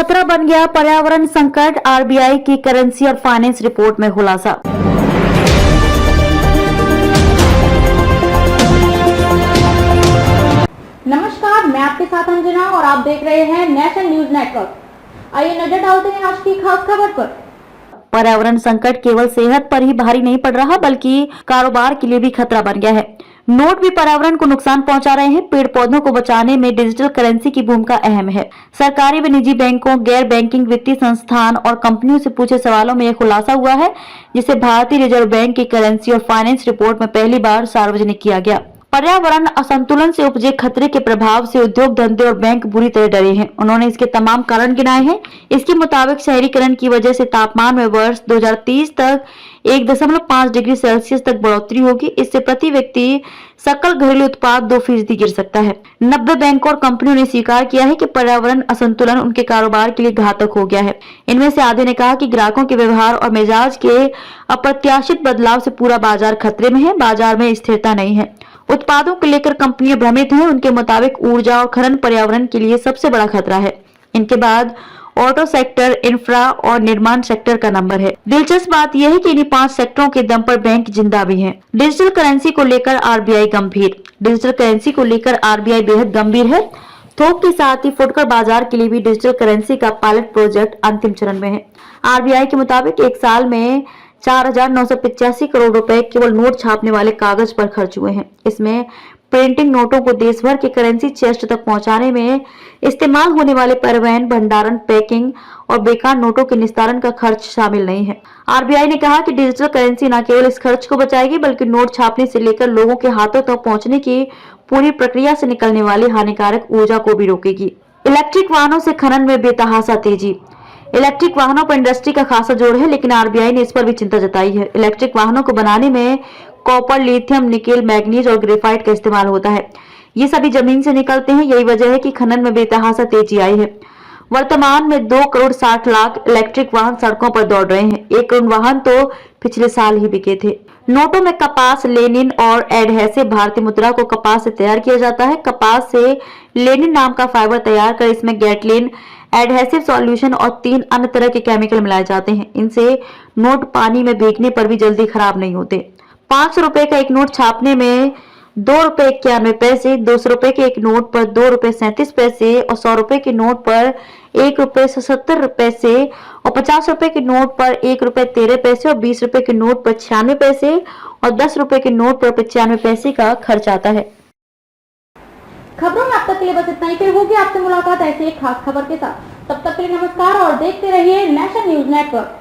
खतरा बन गया पर्यावरण संकट, आरबीआई की करेंसी और फाइनेंस रिपोर्ट में खुलासा। नमस्कार, मैं आपके साथ अंजना और आप देख रहे हैं नेशनल न्यूज नेटवर्क। आइए नजर डालते हैं आज की खास खबर पर। पर्यावरण संकट केवल सेहत पर ही भारी नहीं पड़ रहा बल्कि कारोबार के लिए भी खतरा बन गया है। नोट भी पर्यावरण को नुकसान पहुंचा रहे हैं। पेड़ पौधों को बचाने में डिजिटल करेंसी की भूमिका अहम है। सरकारी व निजी बैंकों, गैर बैंकिंग वित्तीय संस्थान और कंपनियों से पूछे सवालों में यह खुलासा हुआ है, जिसे भारतीय रिजर्व बैंक की करेंसी और फाइनेंस रिपोर्ट में पहली बार सार्वजनिक किया गया। पर्यावरण असंतुलन से उपजे खतरे के प्रभाव से उद्योग धंधे और बैंक बुरी तरह डरे हैं। उन्होंने इसके तमाम कारण गिनाए हैं। इसके मुताबिक शहरीकरण की वजह से तापमान में वर्ष 2030 तक 1.5 डिग्री सेल्सियस तक बढ़ोतरी होगी। इससे प्रति व्यक्ति सकल घरेलू उत्पाद 2% गिर सकता है। 90 बैंकों और कंपनियों ने स्वीकार किया है कि पर्यावरण असंतुलन उनके कारोबार के लिए घातक हो गया है। इनमें से आधे ने कहा कि ग्राहकों के व्यवहार और मिजाज के अप्रत्याशित बदलाव से पूरा बाजार खतरे में है। बाजार में स्थिरता नहीं है। उत्पादों को लेकर कंपनियां भ्रमित हैं। उनके मुताबिक ऊर्जा और खनन पर्यावरण के लिए सबसे बड़ा खतरा है। इनके बाद ऑटो सेक्टर, इंफ्रा और निर्माण सेक्टर का नंबर है। दिलचस्प बात यह है कि इन्हीं 5 सेक्टरों के दम पर बैंक जिंदा भी हैं। डिजिटल करेंसी को लेकर आरबीआई गंभीर। डिजिटल करेंसी को लेकर आरबीआई बेहद गंभीर है। थोक के साथ ही फुटकर बाजार के लिए भी डिजिटल करेंसी का पायलट प्रोजेक्ट अंतिम चरण में है। आरबीआई के मुताबिक एक साल में 4,985 करोड़ रुपए केवल नोट छापने वाले कागज पर खर्च हुए हैं। इसमें प्रिंटिंग नोटों को देश भर के करेंसी चेस्ट तक पहुंचाने में इस्तेमाल होने वाले परिवहन, भंडारण, पैकिंग और बेकार नोटों के निस्तारण का खर्च शामिल नहीं है। आरबीआई ने कहा कि डिजिटल करेंसी न केवल इस खर्च को बचाएगी बल्कि नोट छापने से लेकर लोगों के हाथों तक पहुंचने की पूरी प्रक्रिया से निकलने वाली हानिकारक ऊर्जा को भी रोकेगी। इलेक्ट्रिक वाहनों से खनन में बेतहाशा तेजी। इलेक्ट्रिक वाहनों पर इंडस्ट्री का खासा जोर है, लेकिन आरबीआई ने इस पर भी चिंता जताई है। इलेक्ट्रिक वाहनों को बनाने में कॉपर, लिथियम, निकेल, मैग्नीज और ग्रेफाइट का इस्तेमाल होता है। ये सभी जमीन से निकलते हैं। यही वजह है कि खनन में बेतहाशा तेजी आई है। वर्तमान में 2,60,00,000 इलेक्ट्रिक वाहन सड़कों पर दौड़ रहे हैं। 1 करोड़ वाहन तो पिछले साल ही बिके थे। नोटों में कपास, लेनिन और एडहेसिव भारतीय मुद्रा को कपास से तैयार किया जाता है। कपास से लेनिन नाम का फाइबर तैयार कर इसमें गैटलिन, एडहेसिव सॉल्यूशन और 3 अन्य तरह के केमिकल मिलाए जाते हैं। इनसे नोट पानी में भीगने पर भी जल्दी खराब नहीं होते। 500 रुपए का एक नोट छापने में 2 रुपए 91 पैसे, 200 रुपए के एक नोट पर 2 रुपए 37 पैसे और 100 रुपए के नोट पर 1 रुपए 77 पैसे और 50 रुपए के नोट पर 1 रुपए 13 पैसे और 20 रुपए के नोट पर 96 पैसे और 10 रुपए के नोट पर 95 पैसे का खर्च आता है। खबरों में अब तक के लिए बस इतना ही। फिर होगी आपसे मुलाकात ऐसी एक खास खबर के साथ। तब तक के लिए नमस्कार और देखते रहिए नेशनल न्यूज नेटवर्क।